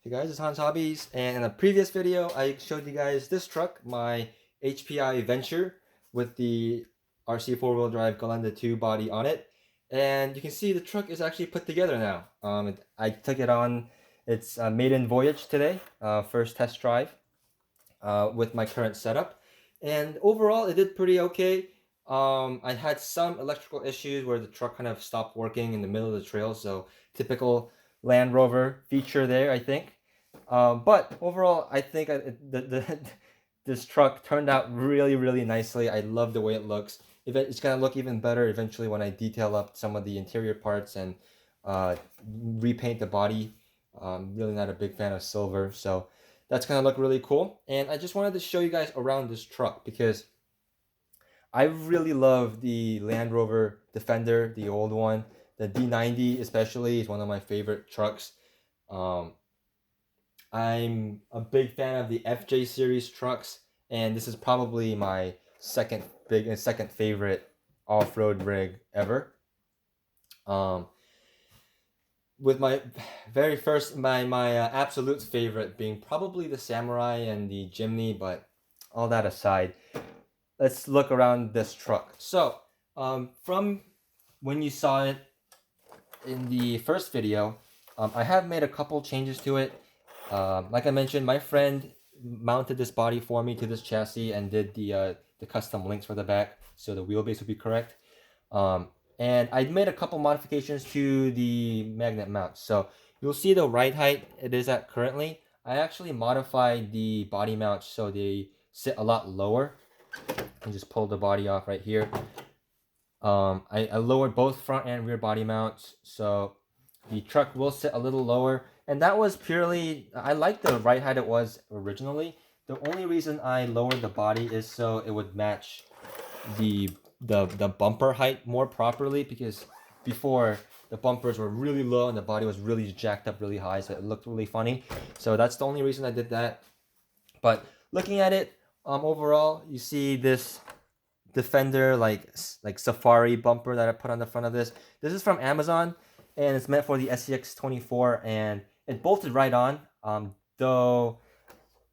Hey guys, it's Hans Hobbies, and in a previous video I showed you guys this truck, my HPI Venture with the RC 4-wheel drive Galenda 2 body on it, and you can see the truck is actually put together now. I took it on its maiden voyage today, first test drive with my current setup, and overall it did pretty okay. I had some electrical issues where the truck kind of stopped working in the middle of the trail, so typical Land Rover feature there, I think. But overall, I think this truck turned out really, really nicely. I love the way it looks. It's gonna look even better eventually when I detail up some of the interior parts and repaint the body. Really not a big fan of silver, so that's gonna look really cool. And I just wanted to show you guys around this truck because I really love the Land Rover Defender, the old one. The D90 especially is one of my favorite trucks. Um, I'm a big fan of the FJ series trucks, and this is probably my second favorite off-road rig ever. Um, with my very first my absolute favorite being probably the Samurai and the Jimny, but all that aside, let's look around this truck. So, from when you saw it in the first video, I have made a couple changes to it. Like I mentioned, my friend mounted this body for me to this chassis and did the custom links for the back, so the wheelbase would be correct. Um, and I made a couple modifications to the magnet mount. So you'll see the ride height it is at currently. I actually modified the body mounts so they sit a lot lower. And just pull the body off right here. I lowered both front and rear body mounts, so the truck will sit a little lower. And that was purely, I like the ride height it was originally. The only reason I lowered the body is so it would match the the bumper height more properly, because before the bumpers were really low and the body was really jacked up really high, so it looked really funny. So that's the only reason I did that. But looking at it, overall, you see this Defender like Safari bumper that I put on the front of this. This is from Amazon, and it's meant for the SCX 24, and it bolted right on. Though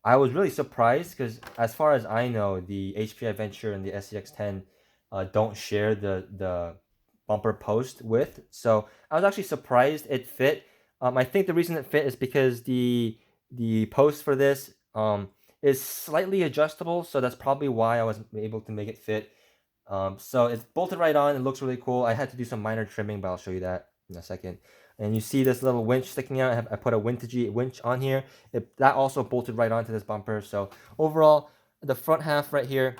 I was really surprised because, as far as I know, the HPI Venture and the SCX 10 don't share the bumper post width. So I was actually surprised it fit. I think the reason it fit is because the post for this is slightly adjustable, so that's probably why I was able to make it fit. So it's bolted right on. It looks really cool. I had to do some minor trimming, but I'll show you that in a second. And you see this little winch sticking out. I put a vintage winch on here. That also bolted right onto this bumper. So overall, the front half right here,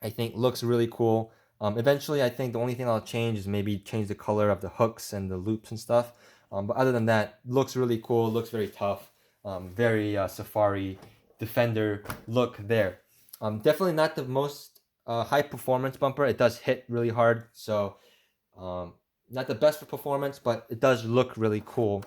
I think looks really cool. Eventually, I think the only thing I'll change is maybe change the color of the hooks and the loops and stuff. But other than that, looks really cool. Looks very tough. Very Safari Defender look there. Definitely not the most high performance bumper. It does hit really hard, so um, not the best for performance, but it does look really cool.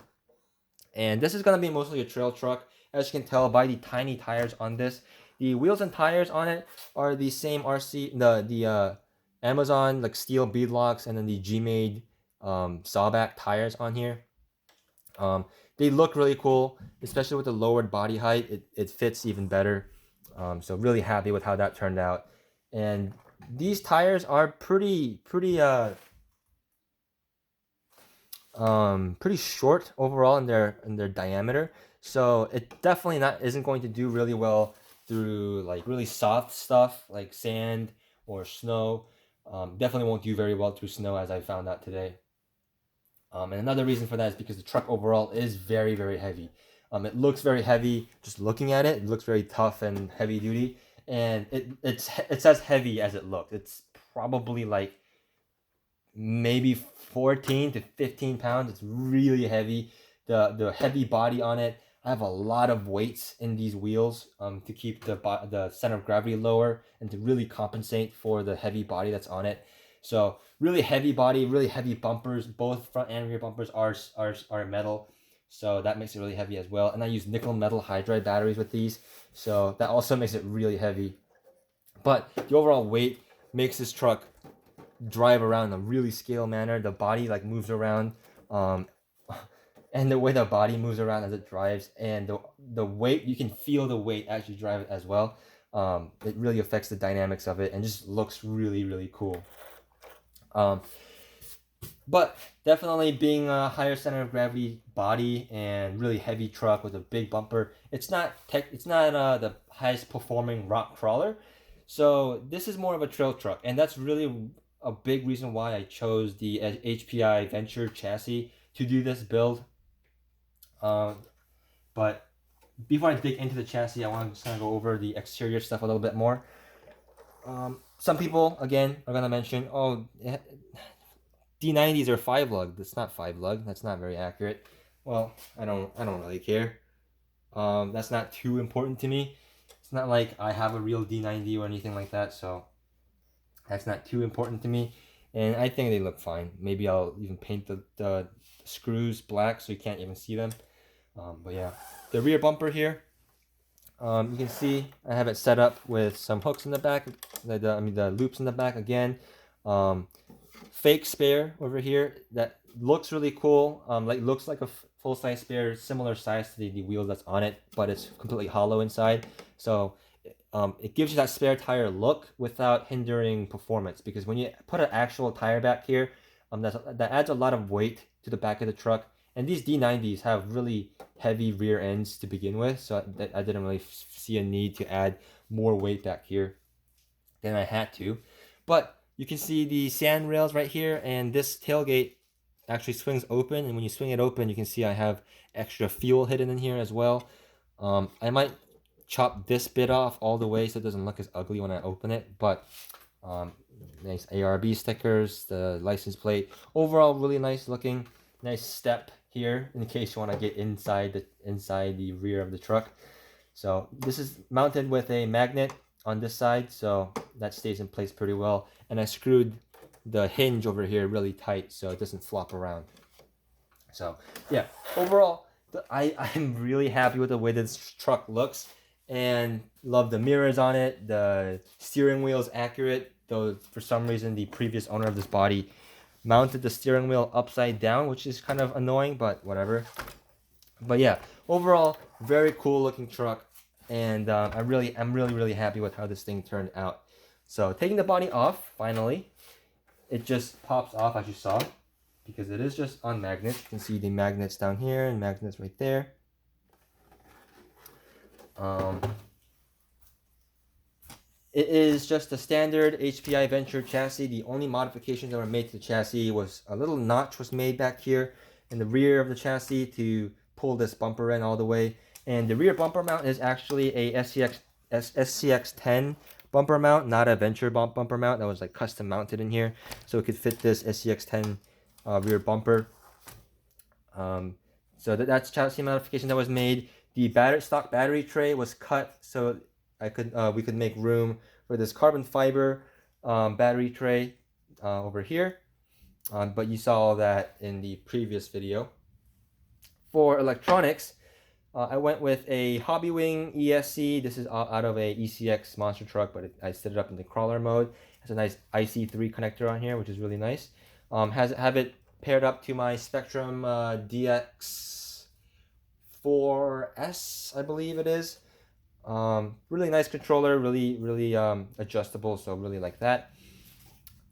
And this is gonna be mostly a trail truck, as you can tell by the tiny tires on this. The wheels and tires on it are the same RC, the Amazon like steel beadlocks, and then the G-made sawback tires on here. They look really cool, especially with the lowered body height. It fits even better. So really happy with how that turned out. And these tires are pretty short overall in their diameter. So it definitely not isn't going to do really well through like really soft stuff like sand or snow. Definitely won't do very well through snow, as I found out today. And another reason for that is because the truck overall is very, very heavy. It looks very heavy just looking at it. It looks very tough and heavy duty, and it's as heavy as it looks. It's probably like maybe 14 to 15 pounds. It's really heavy. The heavy body on it. I have a lot of weights in these wheels to keep the center of gravity lower and to really compensate for the heavy body that's on it. So really heavy body, really heavy bumpers. Both front and rear bumpers are metal, so that makes it really heavy as well. And I use nickel metal hydride batteries with these, so that also makes it really heavy. But the overall weight makes this truck drive around in a really scale manner. The body like moves around. Um, and the way the body moves around as it drives, and the weight, you can feel the weight as you drive it as well. It really affects the dynamics of it and just looks really, really cool. But definitely being a higher center of gravity body and really heavy truck with a big bumper, it's not the highest performing rock crawler. So this is more of a trail truck, and that's really a big reason why I chose the HPI Venture chassis to do this build. But before I dig into the chassis, I want to just kind of go over the exterior stuff a little bit more. Some people again are gonna mention, oh, D90s are 5-lug. That's not 5-lug. That's not very accurate. Well, I don't really care. That's not too important to me. It's not like I have a real D90 or anything like that, so that's not too important to me. And I think they look fine. Maybe I'll even paint the screws black so you can't even see them. But yeah, the rear bumper here, you can see I have it set up with some hooks in the back, the loops in the back again. Fake spare over here that looks really cool. Looks like a full-size spare, similar size to the wheel that's on it, but it's completely hollow inside. So it gives you that spare tire look without hindering performance, because when you put an actual tire back here, that adds a lot of weight to the back of the truck. And these D90s have really heavy rear ends to begin with, so I didn't really see a need to add more weight back here than I had to. But you can see the sand rails right here, and this tailgate actually swings open, and when you swing it open, you can see I have extra fuel hidden in here as well. I might chop this bit off all the way so it doesn't look as ugly when I open it, but nice ARB stickers, the license plate. Overall, really nice looking. Nice step here in case you want to get inside the rear of the truck. So this is mounted with a magnet on this side, so that stays in place pretty well. And I screwed the hinge over here really tight so it doesn't flop around. So yeah, overall, I'm really happy with the way this truck looks, and love the mirrors on it. The steering wheel is accurate, though for some reason the previous owner of this body mounted the steering wheel upside down, which is kind of annoying, but whatever. But yeah, overall, very cool looking truck, and I'm really happy with how this thing turned out. So taking the body off, finally, it just pops off as you saw, because it is just on magnets. You can see the magnets down here and magnets right there. It is just a standard HPI Venture chassis. The only modifications that were made to the chassis was a little notch was made back here in the rear of the chassis to pull this bumper in all the way. And the rear bumper mount is actually a SCX10 bumper mount, not a Venture bumper mount that was like custom mounted in here. So it could fit this SCX10 rear bumper. So that's chassis modification that was made. The stock battery tray was cut so we could make room for this carbon fiber battery tray over here. But you saw all that in the previous video. For electronics, I went with a Hobbywing ESC. This is out of a ECX monster truck, but I set it up in the crawler mode. It has a nice IC3 connector on here, which is really nice. Have it paired up to my Spectrum DX4S, I believe it is. Really nice controller, really adjustable, so really like that.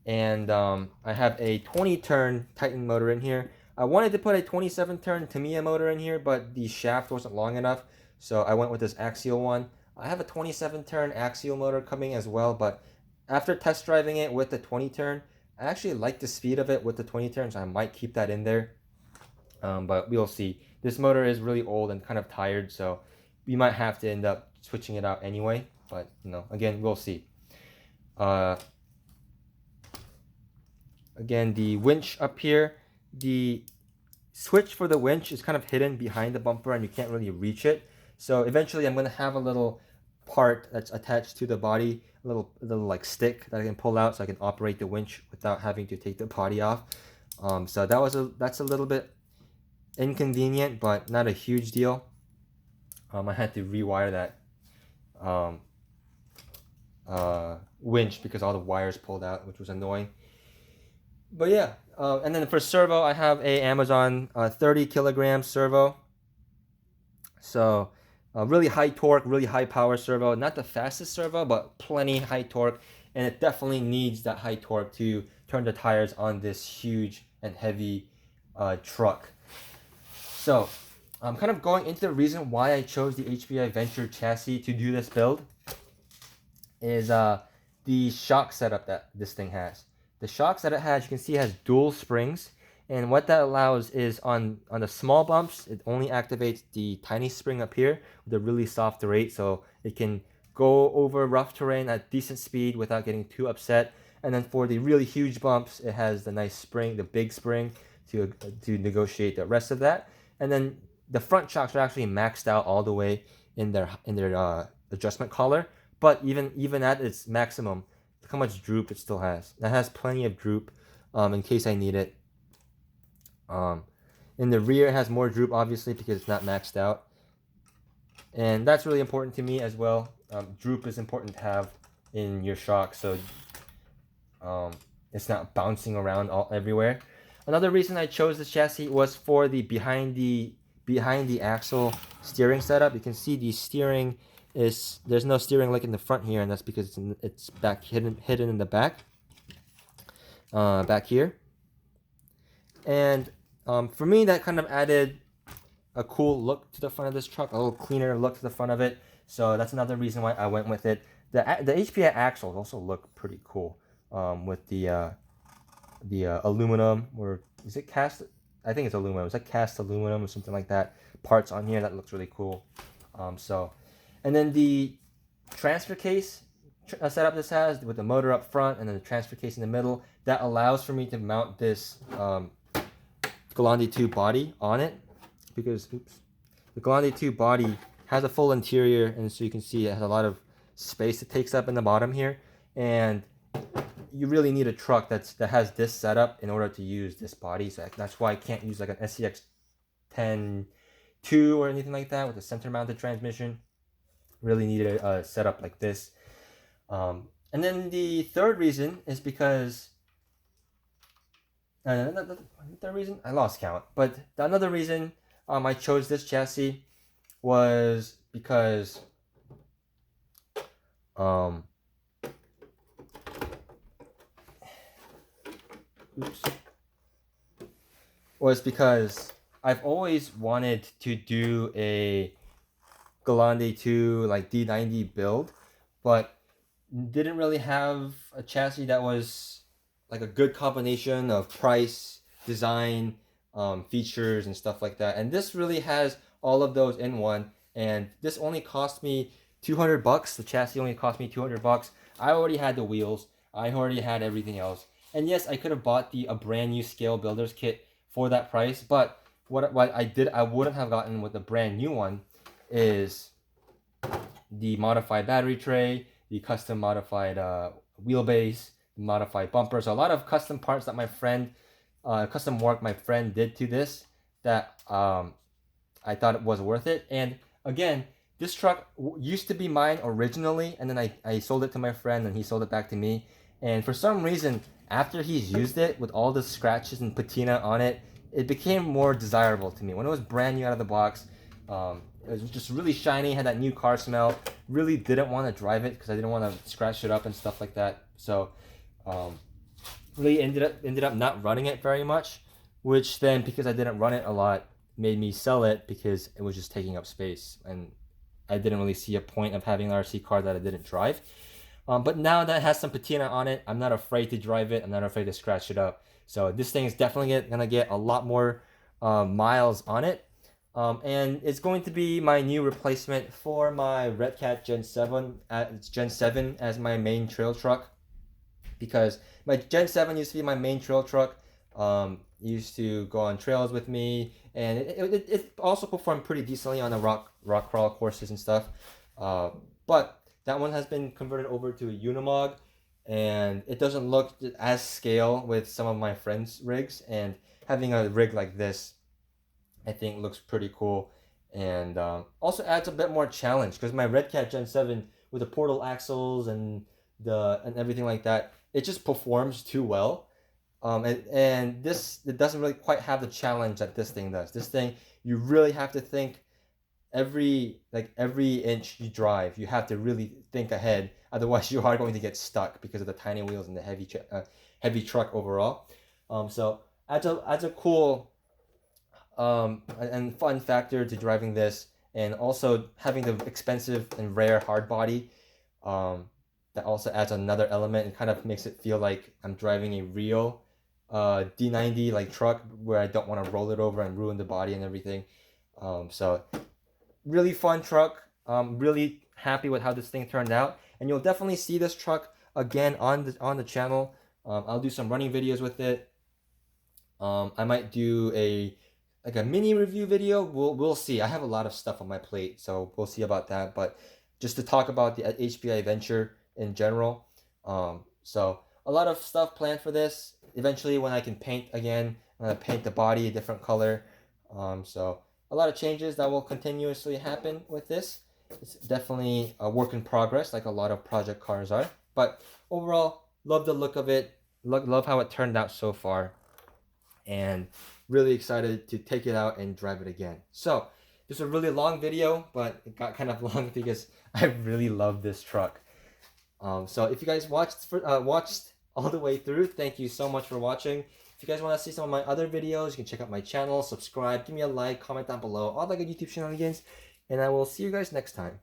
And I have a 20-turn Titan motor in here. I wanted to put a 27-turn Tamiya motor in here, but the shaft wasn't long enough, so I went with this axial one. I have a 27-turn axial motor coming as well, but after test driving it with the 20-turn, I actually like the speed of it with the 20 turns. I might keep that in there, but we'll see. This motor is really old and kind of tired, so we might have to end up switching it out anyway, but again, we'll see. Again, the winch up here, the switch for the winch is kind of hidden behind the bumper and you can't really reach it. So eventually I'm going to have a little part that's attached to the body, a little like stick that I can pull out so I can operate the winch without having to take the body off. So that's a little bit inconvenient, but not a huge deal. I had to rewire that winch because all the wires pulled out, which was annoying. But yeah, And then for servo, I have a Amazon 30 kilogram servo. So really high torque, really high power servo. Not the fastest servo, but plenty high torque. And it definitely needs that high torque to turn the tires on this huge and heavy truck. So I'm kind of going into the reason why I chose the HPI Venture chassis to do this build is the shock setup that this thing has. The shocks that it has, you can see, it has dual springs, and what that allows is on the small bumps, it only activates the tiny spring up here with a really soft rate, so it can go over rough terrain at decent speed without getting too upset. And then for the really huge bumps, it has the nice spring, the big spring, to negotiate the rest of that. And then the front shocks are actually maxed out all the way in their adjustment collar, but even at its maximum, look how much droop it still has. That has plenty of droop in case I need it. In the rear, it has more droop, obviously, because it's not maxed out. And that's really important to me as well. Droop is important to have in your shock, so it's not bouncing around everywhere. Another reason I chose this chassis was for the behind the axle steering setup. You can see the steering there's no steering like in the front here, and that's because it's back hidden in the back here. And for me, that kind of added a cool look to the front of this truck, a little cleaner look to the front of it. So that's another reason why I went with it. The HPI axles also look pretty cool with the aluminum, or is it cast? I think it's aluminum. It's like cast aluminum or something like that. Parts on here that looks really cool. And then the transfer case setup this has with the motor up front and then the transfer case in the middle, that allows for me to mount this Galandi 2 body on it, because the Galandi 2 body has a full interior, and so you can see it has a lot of space it takes up in the bottom here, and you really need a truck that has this setup in order to use this body. So that's why I can't use like an SCX 10.2 or anything like that with a center mounted transmission. Really needed a setup like this. And then the third reason is because the third reason, I lost count, but another reason I chose this chassis was because I've always wanted to do a Galandi 2 like D90 build, but didn't really have a chassis that was like a good combination of price, design, features, and stuff like that. And this really has all of those in one. And this only cost me $200. The chassis only cost me $200. I already had the wheels. I already had everything else. And yes, I could have bought a brand new scale builder's kit for that price. But what I wouldn't have gotten with the brand new one is the modified battery tray, the custom modified wheelbase, modified bumpers, a lot of custom parts that my friend, custom work my friend did to this that I thought it was worth it. And again, this truck used to be mine originally, and then I sold it to my friend, and he sold it back to me. And for some reason, after he's used it with all the scratches and patina on it, it became more desirable to me. When it was brand new out of the box, it was just really shiny, had that new car smell. Really didn't want to drive it because I didn't want to scratch it up and stuff like that. So really ended up not running it very much, which then, because I didn't run it a lot, made me sell it because it was just taking up space, and I didn't really see a point of having an RC car that I didn't drive. But now that it has some patina on it, I'm not afraid to drive it. I'm not afraid to scratch it up. So this thing is definitely gonna get a lot more miles on it. And it's going to be my new replacement for my Redcat Gen 7 as my main trail truck, because my Gen 7 used to be my main trail truck. Used to go on trails with me, and it also performed pretty decently on the rock crawl courses and stuff. But that one has been converted over to a Unimog, and it doesn't look as scale with some of my friends' rigs, and having a rig like this, I think, looks pretty cool, and also adds a bit more challenge, because my Redcat Gen 7 with the portal axles and everything like that, it just performs too well. And this, it doesn't really quite have the challenge that this thing does. This thing, you really have to think every inch you drive, you have to really think ahead. Otherwise, you are going to get stuck because of the tiny wheels and the heavy truck overall. So adds a cool and fun factor to driving this, and also having the expensive and rare hard body. That also adds another element and kind of makes it feel like I'm driving a real D90 like truck, where I don't want to roll it over and ruin the body and everything. So really fun truck. Really happy with how this thing turned out, and you'll definitely see this truck again on the channel. I'll do some running videos with it. I might do a mini review video. We'll see. I have a lot of stuff on my plate, so we'll see about that. But just to talk about the HPI Venture in general. So a lot of stuff planned for this. Eventually, when I can paint again, I'm gonna paint the body a different color. So a lot of changes that will continuously happen with this. It's definitely a work in progress, like a lot of project cars are. But overall, love the look of it. Love how it turned out so far, and really excited to take it out and drive it again. So this is a really long video, but it got kind of long because I really love this truck. So if you guys watched all the way through, thank you so much for watching. If you guys want to see some of my other videos, you can check out my channel, subscribe, give me a like, comment down below, all the good YouTube shenanigans, and I will see you guys next time.